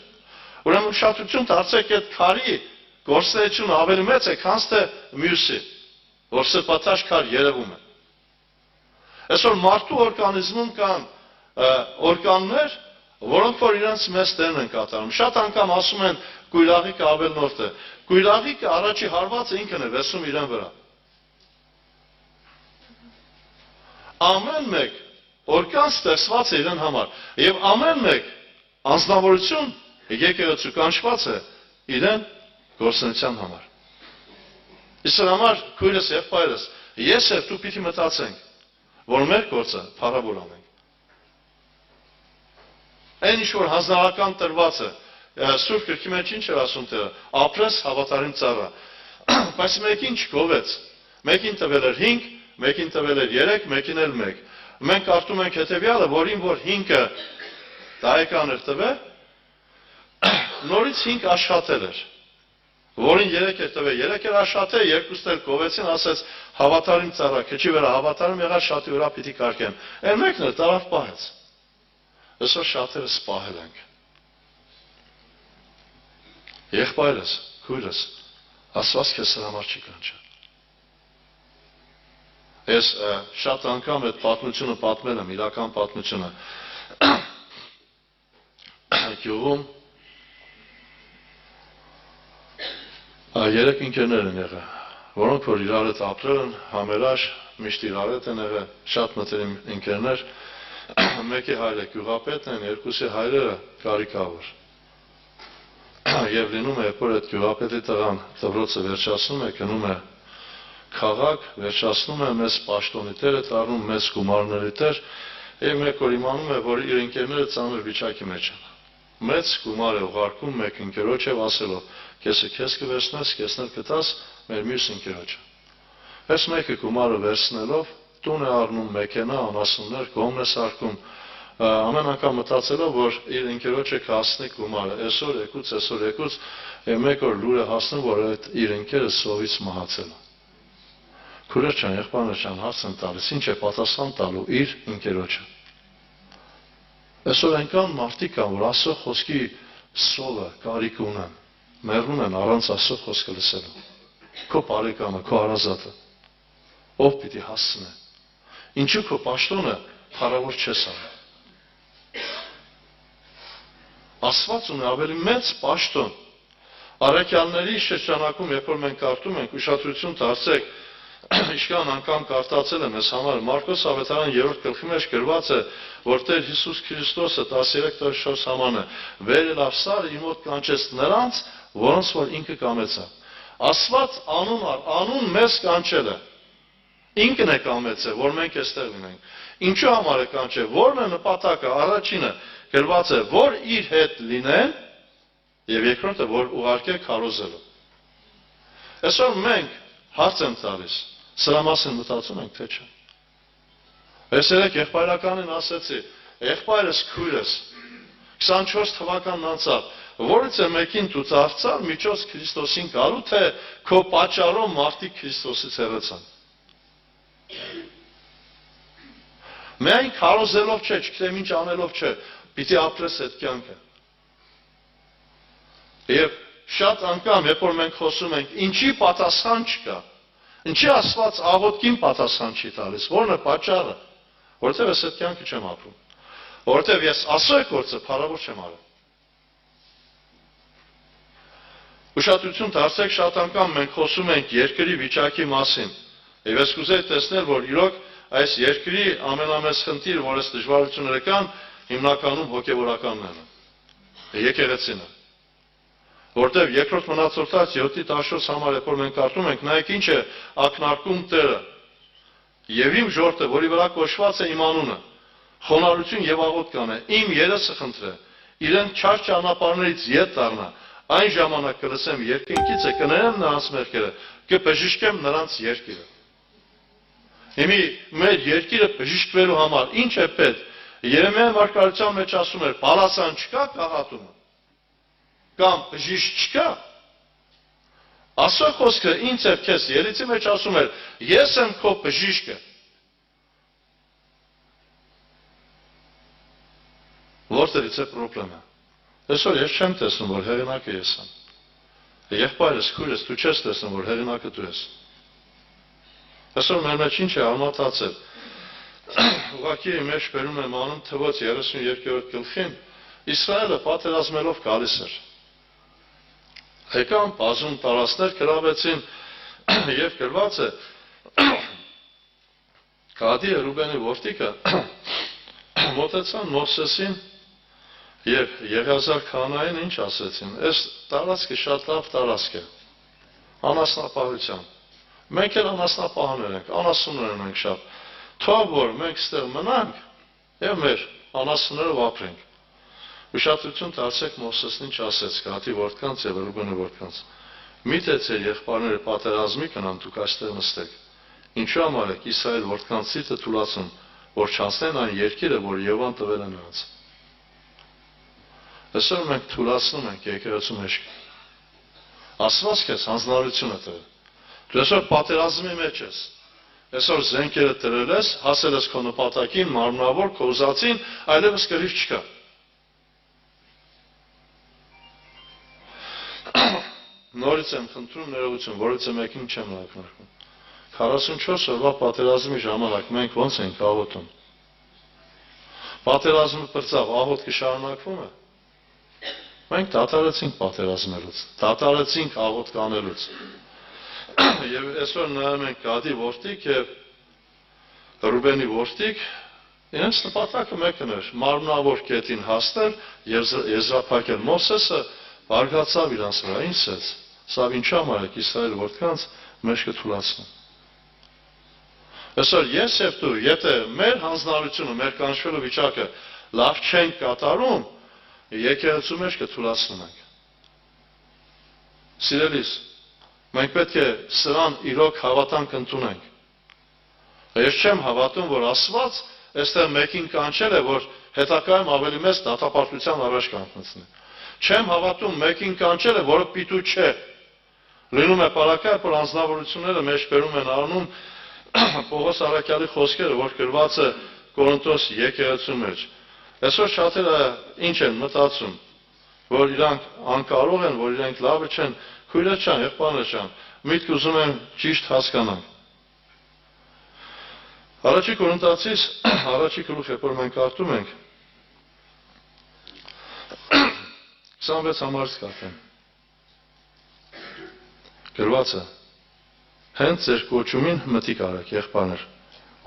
Ուրեմն ուշադրություն դարձեք այդ քարի գործունեությունը ավելի մեծ է, քան թե մյուսի, որ սրբատաշ քար երևում է։ Այսօր մարդու օրգանիզմում կան օրգաններ, որոնք որ իրենց մեծ դերն են կատարում։ Շատ անգամ ասում են կույրաղիկը ավելնորդ է։ Կույրաղիկը առաջի հարվածը ինքն է վեսում իրեն վրա։ Ամեն մեկ օրգան ստեղծված է իրեն համար, եւ ամեն մեկ անձնավորություն եկեղեցու կանչված է իրեն գործունեության համար։ Իսկ համար քույրս եւ պայրս, ես եւ դու պիտի մտածենք, որ մեր գործը փառավոր անենք։ Այն ինչ որ հանձնարարական տրված է, Սուրբ գրքի մեջ ինչ էր ասում Տերը, ապրես հավատարիմ ծառա, բայց մեկին չգովեց, մեկին տվել էր 5, մեկին տվել էր 3, մեկին էլ 1։ Մենք կարդում ենք հետևյալը, որին որ 5-ը տարեկան էր տվել, նորից 5 աշխատել էր, որին 3 էր տվել, 3 էր աշխատել, 2-ն էլ գովեցին, ասեց հավատարիմ ծառա, քչի վրա հավատարիմ եղա, շատի վրա պիտի կարգեմ։ Այն մեկն էլ տարավ պահեց։ Այսօր շատերը սպահել ենք։ Եղբայրս, քույրս, Աստված քեզ համար չի կանչել։ Ես շատ անգամ այդ պատմությունը պատմել եմ, իրական պատմությունը։ Գյուղում 3 ընկերներ են եղել, որոնք որ իրար հետ ապրել են, համերաշ, միշտ իրար հետ են եղել, շատ մտերիմ ընկերներ, մեկի հայրը գյուղապետն են, երկուսի հայրերը կարիքավոր։ Եվ լինում է, երբ որ այդ գյուղապետի տղան դպրոցը վերջացնում է, գնում է քաղաք, վերջացնում է, մեծ պաշտոնի տեր է դառնում, մեծ գումարների տեր, եւ մեկ օր իմանում է, որ իր ընկերները ծանր վիճակի մեջ են։ Մեծ գումար է ուղարկում մեկ ընկերոջ եւ ասելով, քեզը քեզ կվերցնես, քեզն էլ կտաս մեր մյուս ընկերոջը։ Այս մեկը գումարը վերցնելով տուն է առնում մեքենա, անասուններ, գոմն է սարքում, ամեն անգամ մտածելով, որ իր ընկերոջը կհասնի գումարը, այսօր եկուց, եւ մեկ օր լուր է հասնում, որ այդ իր ընկերը սովից մահացել է։ Քուրեր ջան, եղբայրներ ջան, հարց են տալիս, ինչ է պատասխան տալու իր ընկերոջը։ Այսօր այնքան մարդիկ կան, որ Աստծո խոսքի սովը կարիք ունեն, մեռնում են առանց Աստծո խոսքը լսելու։ Քո բարեկամը, քո հարազատը, ով պիտի հասցնե։ Ինչու քո պաշտոնը փառավոր չես անում։ Աստված ունի ավելի մեծ պաշտոն։ Առաքյալների շրջանակում, երբ որ մենք կարդում ենք, ուշադրություն դարձեք, իշքան անգամ կարդացել եմ ես համար, Մարկոս ավետարան 3-րդ գլխի մեջ գրված է, որ Տեր Հիսուս Քրիստոսը 13-14 համանը վեր ելավ սարը իր մոտ կանչեց նրանց, որոնց որ ինքը կամեցավ։ Աստված անուն մեզ կանչել է։ Ինքն է կամեցել, որ մենք այստեղ լինենք։ Ինչու համար է կանչել, որն է նպատակը, առաջինը գրված է, որ իր հետ լինեն, եւ երկրորդը, որ ուղարկե քարոզելու։ Այսօր մենք հարց եմ տալիս, սրա մասին մտածում ենք, թե չէ։ Ես երեք եղբայրականին ասեցի, եղբայրս քույրս 24 թվականն անցավ, որից է մեկին դու դարձար միջոց Քրիստոսին գալու, թե քո պատճառով մարդիկ Քրիստոսից հեռացան։ Միայն քարոզելով չէ, չգիտեմ ինչ անելով չէ, պիտի ապրես այդ կյանքը։ Եվ շատ անգամ, երբ որ մենք խոսում ենք, ինչի պատասխան չկա, ինչի Աստված աղոթքին պատասխան չի տալիս, որն է պատճառը, որովհետև ես այդ կյանքը չեմ ապրում, որովհետև ես Աստծո գործը փառավոր չեմ արել։ Ուշադրություն դարձեք, շատ անգամ մենք խոսում ենք երկրի վիճակի մասին, եւ ես կուզեի տեսնել, որ իրոք այս երկրի ամենամեծ խնդիրը, որ այս դժվարությունները կան, հիմնականում հոգևորականներն են, եկեղեցին է։ Որտեւ երկրորդ մնացորդած 7-14 համար, երբ որ մենք կարդում ենք, նայեք ինչ է ակնարկում Տերը։ Եվ իմ ժողովուրդը, որի վրա կոչված է իմ անունը, խոնարհություն եւ աղոթք կանե, իմ երեսը խնդրե, իրեն չար ճանապարհներից ետ դառնա, Այն ժամանակ կլսեմ երկինքից է կներեմ նրանց մեղքերը, կբժշկեմ նրանց երկիրը։ Հիմի մեր երկիրը բժշկվելու համար ինչ է պետք։ Երեմիա վարքարության մեջ ասում էր, պալասան չկա գաղատումը, կամ բժիշկ չկա։ Աստծո խոսքը ինձ եւ քեզ ելիցի մեջ ասում էր, ես եմ քո բժիշկը։ Որտեղից է խնդրումը։ Այսօր ես չեմ տեսնում, որ հեղինակը ես եմ։ Եղբայրս, քույրս, դու չես տեսնում, որ հեղինակը դու ես։ Այսօր մեր մեջ ինչ է արմատացել։ Ուղղակի մեջ բերում եմ անում թվոց 32-րդ գլխին, Իսրայելը պատերազմելով գալիս էր։ Եկան բազում տարածքներ գրավեցին եւ գրված է Գադի եւ Ռուբենի որդիկը մոտեցան Մովսեսին եւ Եղիազար քահանային ինչ ասեցին. «Այս տարածքը շատ լավ տարածք է։ Անասնապահության։ Մենք էլ անասնապահներ ենք, անասուններ ենք շատ։ Թող որ մենք ստեղ մնանք եւ մեր անասուններով ապրենք»։ Ուշադրություն դարձեք Մովսեսն ինչ ասեց Գադի որդկանց եւ Ռուբենի որդկանց. «Միթե ձեր եղբայրները պատերազմի կնան, դուք այստեղ նստեք։ Ինչու համար եք Իսրայել որդկանց ցիտը թուլացում, որ չանցնեն այն երկիրը, որ Եհովան տվել է նրանց»։ Այսօր մենք թուլացնում ենք եկեղեցու մեջ։ Աստված քեզ հանձնարարություն է տվել։ Դու այսօր պատերազմի մեջ ես։ Այսօր զենքերը դրել ես, հասել ես քո նպատակին, մարմնավոր, քո ուզածին, այլևս կռիվ չկա։ Նորից եմ խնդրում ներողություն, որից մեկին չեմ ակնարկում։ 44 օրվա պատերազմի ժամանակ մենք ոնց ենք աղոթում։ Պատերազմը բրծավ, աղոթ կշարունակվում է։ Մենք դադարեցինք պատերազմելուց, դադարեցինք աղոթ կանելուց։ Եվ այսօր նայում ենք Գադի որդիկ եւ Ռուբենի որդիկ, իրենց նպատակը մեկն էր՝ մարմնավոր կետին հասնել եւ եզրափակել։ Մովսեսը բարգացավ իրանց վրա, ինչ ասեց. «Սա ինչու համար եք Իսրայել որդկանց մեջքը թուլացնում»։ Այսօր ես եւ դու, եթե մեր հանձնարարությունը, մեր կանչվելու վիճակը լավ չենք կատարում, եկեղեցու մեջ կթուլացնում ենք։ Սիրելիս, մենք պետք է սրան իրոք հավատանք ընդունենք։ Ես չեմ հավատում, որ Աստված այստեղ մեկին կանչել է, որ հետագայում ավելի մեծ դատապարտության առաջ կանգնեցնի։ Չեմ հավատում մեկին կանչել է, որը պիտու չէ։ Լինում է պարակայ, որ անձնավորությունները մեջ բերում են առնում Պողոս առաքյալի խոսքերը, որ գրված է Կորինթոս եկեղեցու մեջ։ Այսօր շատերը ինչ են մտածում, որ իրանք անկարող են, որ իրանք լավը չեն, քույրեր չան, եղբայրներ չան, միտք ուզում են ճիշտ հասկանալ։ Առաջի Կորինթացիս առաջի գլուխը, որ մենք կարդում ենք 26 համարից կարդեմ։ Գրված է. «Հենց ձեր կոչումին մտիկ արեք, եղբայրներ,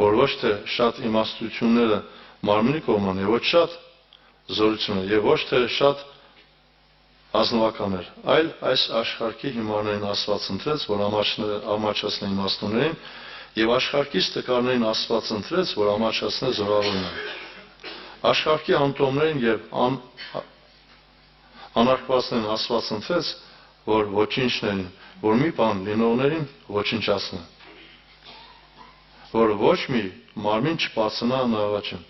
որ ոչ թե շատ իմաստությունները մարմնի կողման եւ ոչ շատ զորությունը եւ ոչ թե շատ ազնվականներ, այլ այս աշխարհի հիմարներին Աստված ընտրեց, որ ամաչացնեն իմաստուններին եւ աշխարհից տկարներին Աստված ընտրեց, որ ամաչացնեն զորավորներին։ Աշխարհի անտոմներին եւ անարգվածներին Աստված ընտրեց, որ ոչինչներին, որ մի բան լինողներին ոչնչացնեն, որ ոչ մի մարմին չբացնա նավաճին»։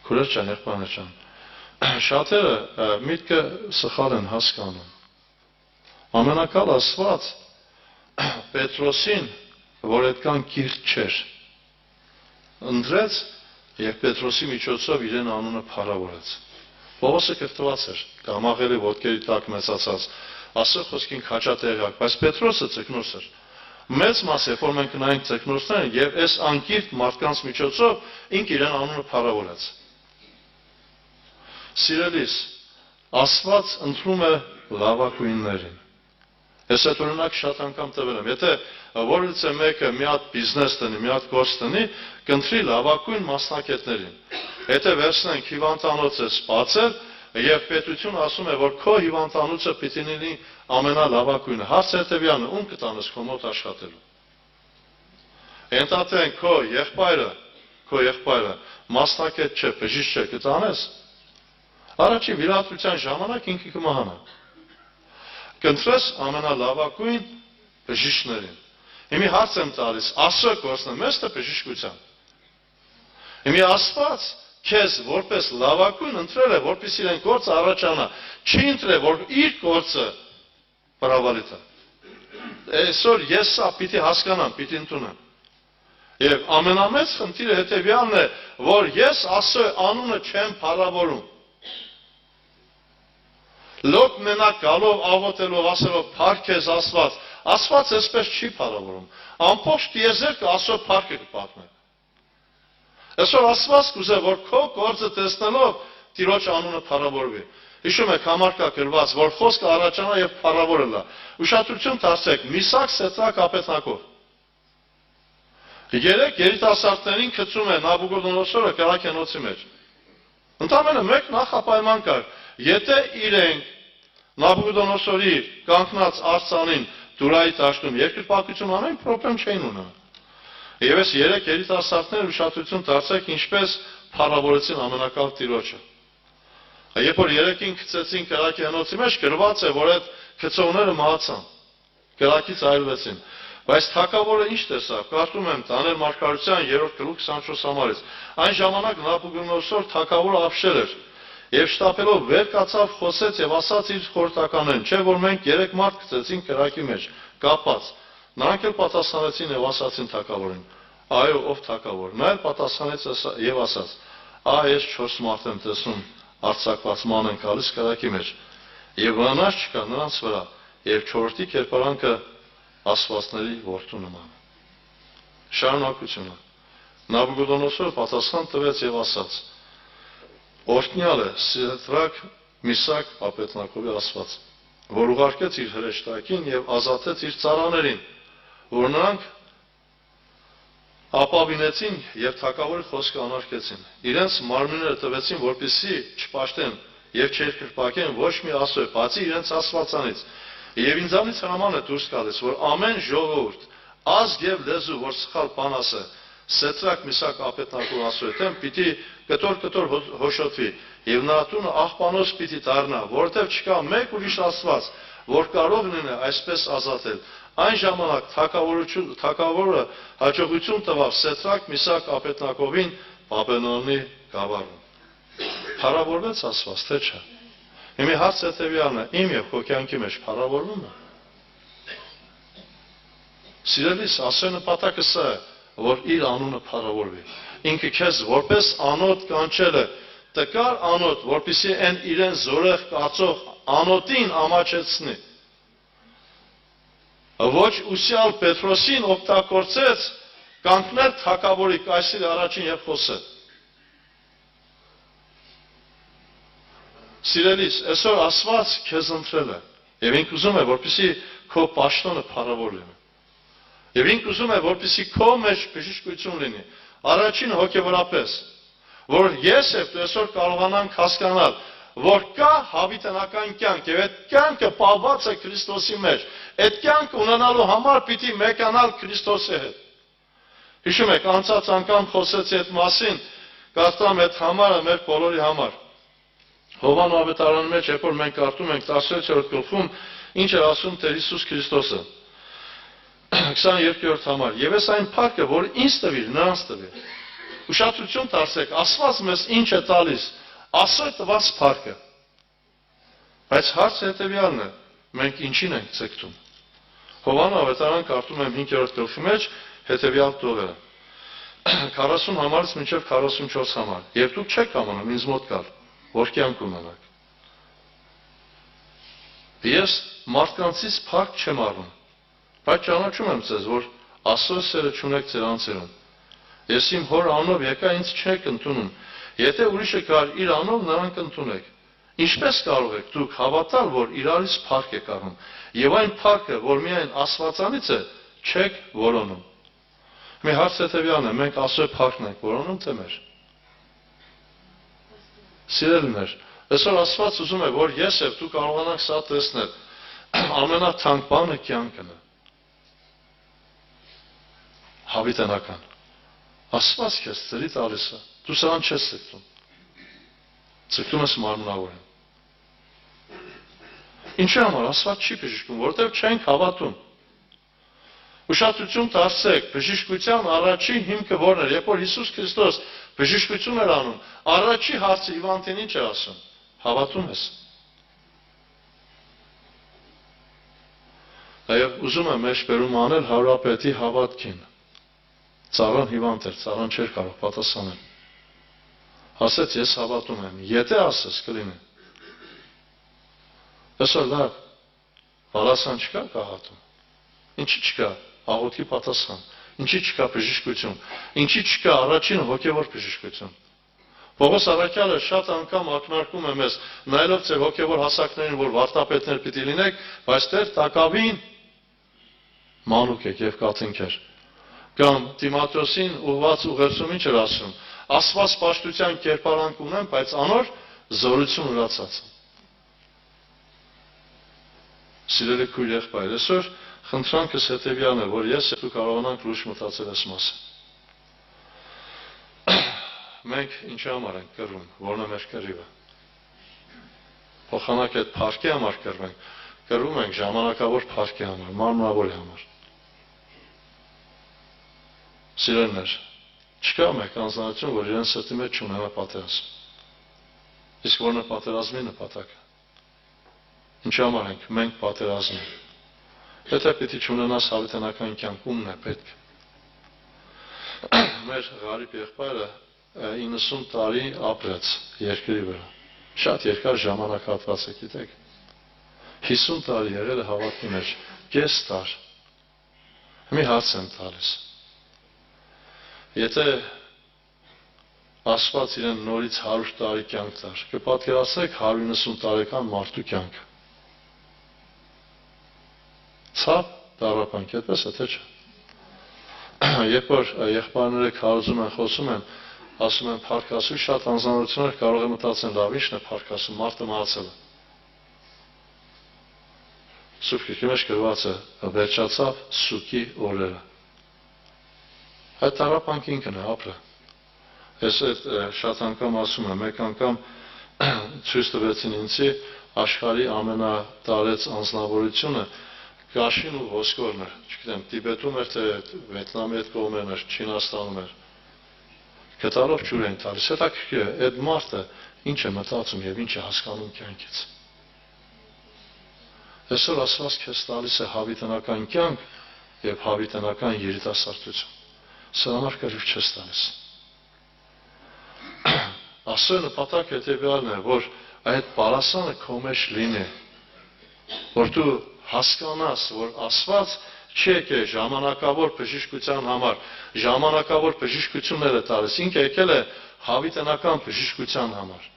Քուրեր ջան, եղբայրներ ջան, շատերը միտքը սխալ են հասկանում։ Ամենակալ Աստված Պետրոսին, որ այդքան կիրթ չէր, ընտրեց եւ Պետրոսի միջոցով իրեն անունը փառավորեց։ Պողոսը կրթված էր, կամաղելի ոտքերի տակ մեծացած, Աստծո խոսքին քաջատեղյակ, բայց Պետրոսը ցկնոց էր։ Մեծ մաս երբ որ մենք նայենք ցկնոցներին եւ այս անկիրթ մարդկանց միջոցով ինք իրեն անունը փառավորեց։ Սիրելիս, Աստված ընտրում է լավագույններին։ Ես այդ օրինակ շատ անգամ տվել եմ։ Եթե որից է մեկը մի հատ բիզնես տնի, մի հատ գործ տնի, կընտրի լավագույն մասնակիցներին։ Եթե վերցնենք հիվանդանոցը սպացել եւ պետությունը ասում է, որ քո հիվանդանոցը պիտի լինի ամենալավագույնը, հարցը հետեւյալն է, ում կտանես քո մոտ աշխատելու։ Ենթադրենք քո եղբայրը մասնակից չէ, բժիշկ չէ, կտանես։ Առաջի վիրահատության ժամանակ ինքը կմահանա։ Կընտրես ամենալավագույն բժիշկներին։ Հիմի հարց եմ տալիս, Աստծո գործն է մեծ թե բժշկության։ Հիմի Աստված քեզ որպես լավագույն ընտրել է, որպեսզի իրեն գործը առաջանա, չի ընտրել, որ իր գործը բրավալի տա։ Այսօր ես սա պիտի հասկանամ, պիտի ընդունեմ։ Եվ ամենամեծ խնդիրը հետևյալն է, որ ես Աստծո անունը չեմ փառավորում։ Լոկ մենակ գալով աղոթելով ասելով փառք քեզ Աստված, Աստված այսպես չի փառավորում։ Ամբողջ տիեզերքը Աստծո փառքը կպատմի։ Այսօր Աստված կուզե, որ քո գործը տեսնելով Տիրոջ անունը փառավորվի։ Հիշում եք համարկա գրված, որ խոսքը առաջանա եւ փառավորելա։ Ուշադրություն դարձեք, Միսակ, Սեդրակ, Աբեդնագո։ Երեք երիտասարդներին գցում է Նաբուկոդոնոսորը կրակենոցի մեջ։ Ընդամենը մեկ նախապայման կար. Եթե իրենք Նաբուկոդոնոսորի կանգնած արձանին դուրայի դաշտում երկրպագություն անեն, պրոբլեմ չէին ունենա։ Եվ այս երեք երիտասարդները ուշադրություն դարձեք, ինչպես փառավորեցին ամենակալ Տիրոջը։ Երբ որ երեքին գցեցին կրակենոցի մեջ, գրված է, որ այդ գծողները մահացան, կրակից այրվեցին։ Բայց թագավորը ինչ տեսավ, կարդում եմ Դանիել մարգարության 3-րդ գլուխ 24 համարից։ Այն ժամանակ Նաբուկոդոնոսոր թագավորը ապշել էր եւ շտապելով վեր կացավ, խոսեց եւ ասաց իր խորհրդականներին, չէ՞ որ մենք 3 մարդ գցեցին կրակի մեջ, կապած։ Նրանք էլ պատասխանեցին եւ ասացին թագավորին. այո, ով թագավոր։ Նա էլ պատասխանեց եւ ասաց. ես 4 մարդ եմ տեսնում, արձակված ման են գալիս կրակի մեջ։ Եվ վնաս չկա նրանց վրա, եւ 4-րդի կերպարանքը աստվածների որդու նման։ Շարունակությունը։ Նաբուկոդոնոսորը պատասխան տվեց եւ ասաց. Օրհնյալ է Սեդրակ, Միսակ, Աբեդնագոյի Աստված, որ ուղարկեց իր հրեշտակին եւ ազատեց իր ծառաներին, որ նրանք ապավինեցին եւ թագավորի խոսքը անարգեցին։ Իրենց մարմինները տվեցին, որպեսզի չպաշտեն եւ չերկրպակեն ոչ մի աստծո, բացի իրենց Աստվածանից։ Եվ ինձանից հրաման է դուրս գալիս, որ ամեն ժողովուրդ, ազգ եւ լեզու, որ սխալ բան ասե, Սեդրակ, Միսակ, Աբեդնագո Աստծո հետ պիտի կտոր հոշոտվի եւ նրա տունը աղբանոց պիտի դառնա, որտեղ չկա մեկ ուրիշ Աստված, որ կարող լինի այսպես ազատել։ Այն ժամանակ թագավորը հաջողություն տվավ Սեդրակ, Միսակ, Աբեդնագովին Բաբելոնի գավառում։ Փառավորվեց Աստված, թե չէ։ Հիմի հարց հետևյալն է, իմ եւ քո կյանքի մեջ փառավորվում է։ Սիրելիս, Աստծո նպատակը սա է, որ իր անունը փառավորվի։ Ինքը քեզ որպես անոթ կանչել է, տկար անոթ, որպեսզի այն իրեն զորեղ կացող անոթին ամաչեցնի։ Ոչ ուսյալ Պետրոսին օգտագործեց կանգնել թագավորի կայսրի առաջին եւ խոսել։ Սիրելիս, այսօր Աստված քեզ ընտրել է եւ ինք ուզում է, որպեսզի քո պաշտոնը փառավոր լինի։ Եվ ինք ուզում է, որպեսզի քո մեջ բժշկություն լինի, առաջին հոգևորապես, որ ես եւ դու այսօր կարողանանք հասկանալ, որ կա հավիտենական կյանք եւ այդ կյանքը պահված է Քրիստոսի մեջ։ Այդ կյանքը ունենալու համար պիտի մեկանալ Քրիստոսի հետ։ Հիշում եք, անցած անգամ խոսեցի այդ մասին, կարդամ այդ համարը մեր բոլորի համար։ Հովան ավետարանի մեջ, երբ որ մենք կարդում ենք 16-րդ գլխում, ինչ է ասում Տեր Հիսուս Քրիստոսը։ 22-րդ համար. Եվ այս այն փառքը, որ ինձ տվիր, նրանց տվիր։ Ուշադրություն դարձեք, Աստված մեզ ինչ է տալիս, Աստծո տված փառքը։ Բայց հարցը հետևյալն է, մենք ինչին ենք ցկտում։ Հովան ավետարան կարդում եմ 5-րդ գլխի մեջ հետևյալ տողերը։ 40 համարից մինչև 44 համար։ Եվ դուք չեք կամանում ինձ մոտ գալ, որ կյանք ունենաք։ Ես մարդկանցից փառք չեմ առնում, բայց ճանաչում եմ ձեզ, որ Աստծո սերը չունեք ձեր անձերում։ Ես իմ հոր անով եկա, ինձ չեք ընդունում։ Եթե ուրիշը կար իր անով, նրան կընդունեք։ Ինչպես կարող եք դուք հավատալ, որ իրարից փառք եք առնում, եւ այն փառքը, որ միայն Աստվածանից է, չեք որոնում։ Մի հարց հետևյալն է, մենք Աստծո փառքն ենք որոնում, թե մեր։ Սիրելիներ, այսօր Աստված ուզում է, որ ես եւ դու կարողանանք սա տեսնել։ Ամենաթանկ բանը կյանքն է։ Հավիտենական։ Աստված քեզ ծրի տալիս է, դու սրան չես ստում։ Ձգտում ես մարմնավոր են։ Ինչի համար Աստված չի բժշկում, որովհետև չենք հավատում։ Ուշադրություն դարձեք, բժշկության առաջին հիմքը որն էր, երբ որ Հիսուս Քրիստոս բժշկություն էր անում, առաջի հարցը հիվանդին ինչ էր ասում, հավատում ես։ Նաև ուզում եմ մեջբերում անել հարուրապետի հավատքին։ Ծառան հիվանդ էր, ծառան չէր կարող պատասխանել։ Ասեց ես հավատում եմ, եթե ասես կլինի։ Այսօր լավ, բալասան չկա կահատում, ինչի չկա աղոթքի պատասխան, ինչի չկա բժշկություն, ինչի չկա առաջին հոգևոր բժշկություն։ Պողոս առաքյալը շատ անգամ ակնարկում է մեզ, նայելով ձեր հոգևոր հասակներին, որ վարտապետներ պիտի լինեք, բայց դեռ տակավին մանուկ եք եւ կաթնքեր։ Կամ Տիմոթեոսին ուղված ուղերձում ինչ էր ասում. Աստված պաշտության կերպարանք ունեմ, բայց անոր զորություն ուրացած։ Սիրելի քույր եղբայր, այսօր խնդրանքս հետևյալն է, որ ես դու կարողանանք լուրջ մտածել այս մասը։ Մենք ինչի համար ենք կռվում, որն է մեր կռիվը։ Փոխանակ այդ փառքի համար կռվենք, կռվում ենք ժամանակավոր փառքի համար, մարմնավորի համար։ Սիրելիներ, չկա մեկ անձնություն, որ իրեն սրտի մեջ չունենա պատերազմ։ Իսկ որն է պատերազմի նպատակը։ Ինչի համար ենք մենք պատերազմում։ Եթե պիտի չունենաս հավիտենական կյանք, ումն է պետք։ Մեր Ղարիբ եղբայրը 90 տարի ապրեց երկրի վրա։ Շատ երկար ժամանակահատված է, գիտեք։ 50 տարի եղել է հավատքի մեջ, կես տար։ Մի հարց եմ տալիս։ Եթե Աստված իրեն նորից 100 տարի կյանք տար, կպատկերացնեք 190 տարեկան մարդու կյանքը։ Ցավ դարապանք, այդպես է, թե չէ։ Երբ որ եղբայրները քարոզում են, խոսում են, ասում են փառքասու, շատ անձնավորություններ կարող է մտածեն, լավ ինչն է փառքասու, մարդը մահացել է։ Սուրբ Գրքի մեջ գրված է, վերջացավ սուկի օրերը։ Այդ տառապանքը ինքն է ապրը։ Ես շատ անգամ ասում եմ, մեկ անգամ ցույց տվեցին ինձի աշխարհի ամենատարեց անձնավորությունը Գաշին ու ոսկորն էր, չգիտեմ, Տիբետում էր, թե Վիետնամի այդ կողմերն էր, Չինաստանում էր։ Գետալով ջուր են տալիս, հետաքրքիր է, այդ մարդը ինչ է մտածում եւ ինչ է հասկանում կյանքից։ Այսօր Աստված քեզ տալիս է հավիտենական կյանք եւ հավիտենական երիտասարդություն։ Սա համար կրիվ չես տալիս։ Աստծո նպատակը հետևյալն է, որ այդ պարասանը քո մեջ լինի, որ դու հասկանաս, որ Աստված չի եկել ժամանակավոր բժշկության համար, ժամանակավոր բժշկություններ է տալիս, ինքը եկել է հավիտենական բժշկության համար։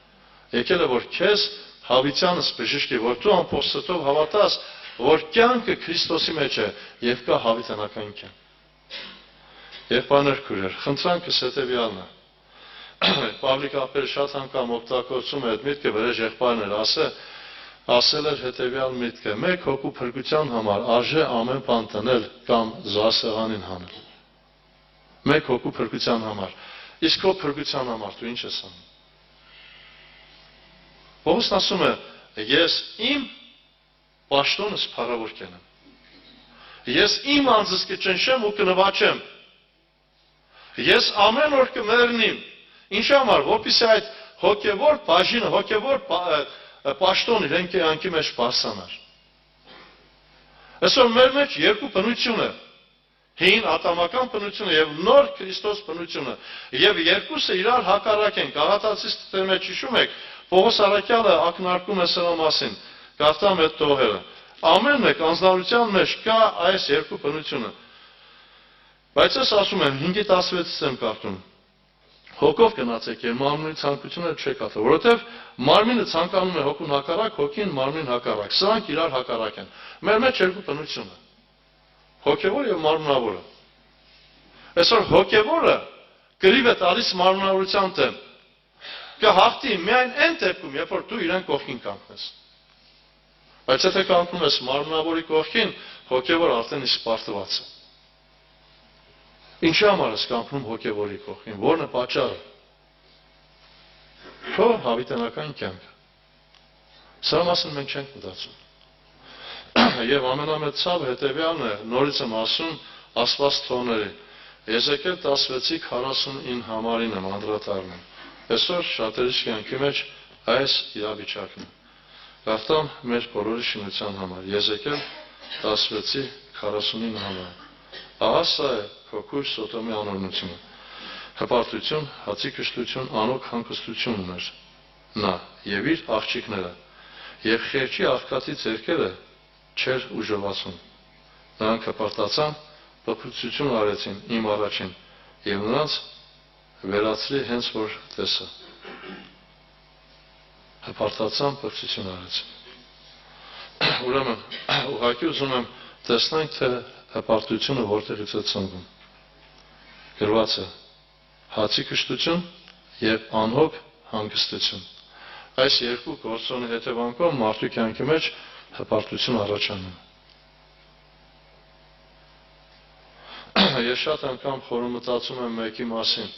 Եկել է, որ քեզ հավիտյանս բժշկի, որ դու ամփոստով հավատաս, որ կյանքը Քրիստոսի մեջ է եւ կա հավիտենական կյանք։ Եղբայրներ քույրեր, խնդրանքս հետևյալն է։ Պավլիկ ապերը շատ անգամ օգտագործում է այդ միտքը, վրեժ եղբայրներ ասել էր հետևյալ միտքը. մեկ հոգու փրկության համար արժե ամեն բան տնել կամ զոհասեղանին հանել։ Մեկ հոգու փրկության համար։ Իսկ քո փրկության համար դու ինչ ես անում։ Պողոսն ասում է, ես իմ պաշտոնս փառավոր կենեմ։ Ես իմ անձս կճնշեմ ու կնվաճեմ։ Ես ամեն օր կմեռնիմ։ Ինչ համար, որպեսզի այդ հոգևոր բաժինը, հոգևոր պաշտոնը իրեն կյանքի մեջ բարձրանար։ Այսօր մեր մեջ երկու բնություն է։ Հին ատամական բնությունը եւ նոր Քրիստոս բնությունը։ Եվ երկուսը իրար հակառակ են։ Գաղատացիս թղթերի մեջ հիշում եք, Պողոս առաքյալը ակնարկում է սրա մասին։ Կարդամ այդ տողերը։ Ամեն մեկ անձնավորության մեջ կա այս երկու բնությունը։ Բայց ես ասում եմ 5:16-ից եմ կարդում։ Հոգով գնացեք եւ մարմնի ցանկությունները չեք ատել, որովհետեւ մարմինը ցանկանում է հոգուն հակառակ, հոգին մարմնին հակառակ։ Սրանք իրար հակառակ են։ Մեր մեջ երկու բնություն է։ Հոգևոր եւ մարմնավորը։ Այսօր հոգևորը կռիվ է տալիս մարմնավորության դեմ։ Կհաղթի միայն այն դեպքում, երբ որ դու իրեն կողքին կանգնես։ Բայց եթե կանգնում ես մարմնավորի կողքին, հոգևորը արդեն իսկ պարտված է։ Ինչի համար ես կանգնում հոգևորի կողքին, որն է պատճառը։ քո հավիտենական կյանքը։ Սրա մասին մենք չենք մտածում։ Եվ ամենամեծ ցավը հետևյալն է, նորից եմ ասում, ասված տոների։ Եզեկիել 16:49 համարին եմ անդրադառնում։ Այսօր շատերի կյանքի մեջ այս իրավիճակն է։ Գաղթամ մեր բոլորի շինության համար։ Եզեկիել 16:49 համար։ Ահա սա է քո քույր Սոդոմի անօրենությունը։ Հպարտություն, հացի կշտություն, անօգ հանգստություն ուներ նա եւ իր աղջիկները, եւ խեղճի աղքատի ձեռքերը չեր ուժովացում։ Նրանք հպարտացան, փոփոխություն արեցին իմ առաջին եւ նրանց վերացրի հենց որ տեսա։ Հպարտացան, փոփոխություն արեցին։ Ուրեմն ուղղակի ուզում եմ տեսնենք, թե հպարտությունը որտեղից է ծնվում։ Գրված է հացի կշտություն եւ անհոգ հանգստություն։ Այս երկու գործոնի հետևանքով մարդու կյանքի մեջ հպարտություն առաջանում։ Ես շատ անգամ խորհրդատում եմ մեկի մասին։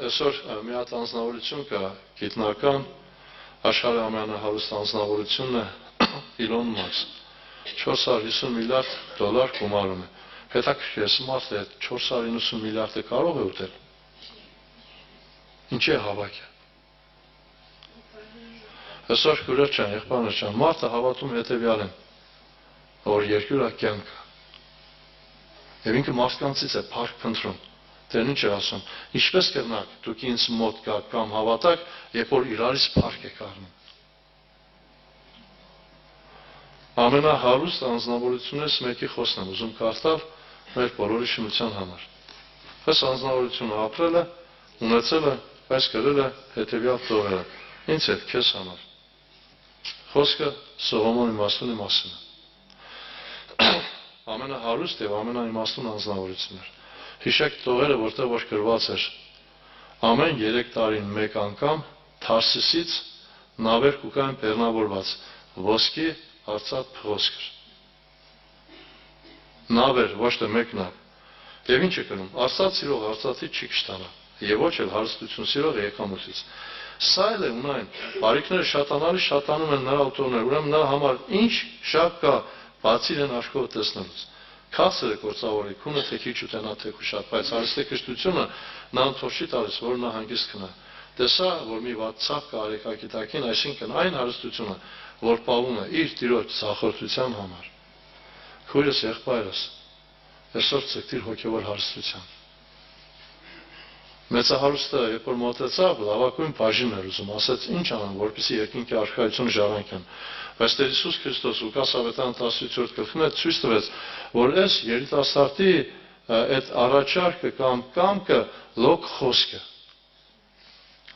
Այսօր մի հատ անձնավորություն կա, գիտնական, աշխարհի ամենահարուստ անձնավորությունն է Իլոն Մասկ, $450 միլիարդ գումարում է։ Հետաքրքիր է, մարդը այդ 490 միլիարդը կարող է ուտել։ Ինչի է հավաքը։ Այսօր քուրեր չան, եղբայրներ չան, մարդը հավատում հետևյալն, որ երկյուրա կյանք կա։ Եվ ինքը մարդկանցից է փառք փնտրում։ Դեռ ինչ է ասում, ինչպես կրնակ դուք ինձ մոտ գաք կամ հավատաք, երբ որ իրարից փառք եք առնում։ Ամենահարուստ անձնավորություններից մեկի խոսքն եմ ուզում կարդալ մեր բոլորի շինության համար։ Այս անձնավորությունը ապրել է, ունեցել է, բայց կրել է հետևյալ տողերը։ Ինձ հետ քեզ համար։ Խոսքը Սողոմոն իմաստունի մասին է։ Ամենահարուստ եւ ամենաիմաստուն անձնավորությունն էր։ Հիշեք տողերը, որտեղ որ գրված էր. ամեն 3 տարին մեկ անգամ Թարսիսից նավեր կուկային բեռնավորված ոսկի արծաթ փղոսկր։ Նավեր, ոչ թե մեկ նավ։ Եվ ինչ է կնում, արծաթ սիրող արծաթի չի կշտանա, եւ ոչ էլ հարստություն սիրող եկամուտից։ Սա էլ է ունայն, բարիքները շատանալի շատանում են նրա ուտողներ, ուրեմն նրա համար ինչ շատ կա, բացի իրեն աշխովը տեսնելուց։ Քասր է գործավորի, քունը թե քիչ ուտենա թե շատ, բայց հարստեկշտությունը նրան թող չի տալիս, որ նա հանգիստ քնա։ Տեսա, որ մի վատ ցավ կա արեկակի տակին, այսինքն այն հարստությունը, որ պահում է իր տիրոջ ցախորտության համար։ Քույրս, եղբայրս, այսօր ցկտիր հոգևոր հարստության։ Մեծահարուստը, երբ որ մոտեցավ, լավագույն բաժին էր ուզում, ասաց ինչ անեմ, որպեսզի երկինքի արքայություն ժառանգեմ։ Բայց Տեր Հիսուս Քրիստոս Լուկաս ավետարան 18-րդ գլխին ցույց տվեց, որ այս երիտասարդի այդ առաջարկը կամ կամքը լոկ խոսքը։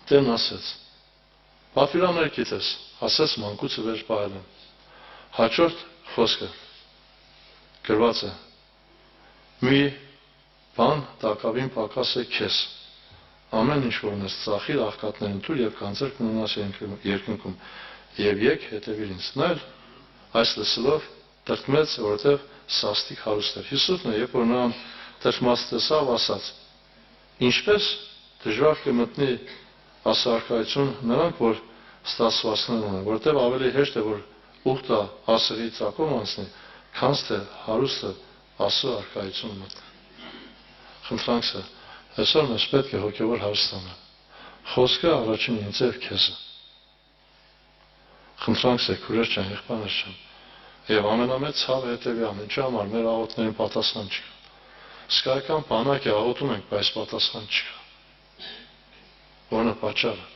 Տերն ասեց. «Պատվիրաններ գիտես», ասեց մանկուցը վեր պահել եմ։ Հաջորդ խոսքը գրված է. «Մի բան տակավին պակաս է քեզ։ Ամեն ինչ որ ունես ծախիր աղքատներին տուր եւ կանցեր կմնաս երկնքում եւ եկ հետեւիր ինձ»։ Նա այս լսելով տրտմեց, որովհետեւ սաստիկ հարուստ էր։ Հիսուսն է, երբ որ նրան տրտմած տեսավ, ասաց. «Ինչպես դժվար կմտնի ասարքայություն նրանք, որ ստացվածներ ունեն, որովհետեւ ավելի հեշտ է, որ ուխտը ասրի ծակով անցնի, քան թե հարուստը ասու արքայություն մտնի»։ Խնդրանքս է, այսօր մեզ պետք է հոգևոր հարստանալ։ Խոսքը առաջին ինձ եւ քեզը։ Խնդրանքս է, քուրեր չան, եղբայրներ չան։ Եվ ամենամեծ ցավը հետևյալն է, ինչի համար մեր աղոթներին պատասխան չկա։ Սկայական բանակ է աղոթում ենք, բայց պատասխան չկա։ Որն է պատճառը։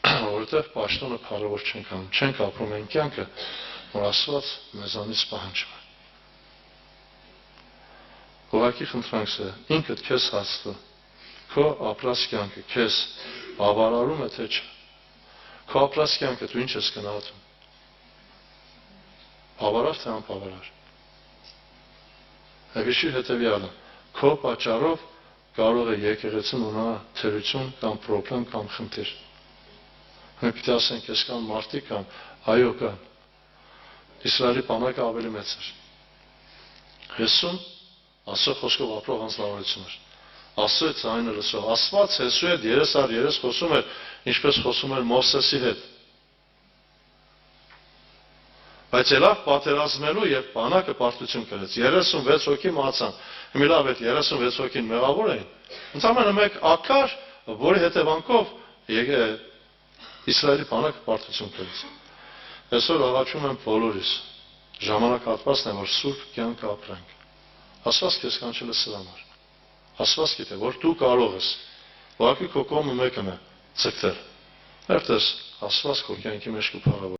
Որովհետև պաշտոնը քարավոր չենք անում, չենք ապրում այն կյանքը, որ Աստված մեզանից պահանջում է։ Ուղղակի խնդրանքս է, ինքդ քեզ հաստատը, քո ապրած կյանքը քեզ բավարարում է թե չէ։ Քո ապրած կյանքը դու ինչ ես գնահատում։ Բավարար թե անբավարար։ Հիշիր հետևյալը, քո պատճառով կարող է եկեղեցին ունենա թերություն կամ պրոբլեմ կամ խնդիր։ Մենք պիտի ասենք, ես կան մարդիկ կամ այո կան։ Իսրայելի բանակը ավելի մեծ էր։ 50 Աստծո խոսքով ապրող անձնավորություն էր։ Աստծո ձայնը լսող, Աստված Հեսու հետ երես առ երես խոսում էր, ինչպես խոսում էր Մովսեսի հետ։ Բայց ելավ պատերազմելու եւ բանակը պարտություն կրեց։ 36 հոգի մահացան։ Հիմա լավ է, 36 հոգին մեղավոր էին։ Ընդամենը մեկ ակար, որի հետևանքով Իսրայելի բանակը պարտություն կրեց։ Այսօր աղաչում եմ բոլորիս, ժամանակահատվածն է, որ սուրբ կյանք ապրենք։ Աստված քեզ կանչել է սրա համար։ Աստված գիտե, որ դու կարող ես։ Ուղղակի քո կողմը մեկն է՝ ցկտել։ Այդպես Աստված քո կյանքի մեջ կփառավորի։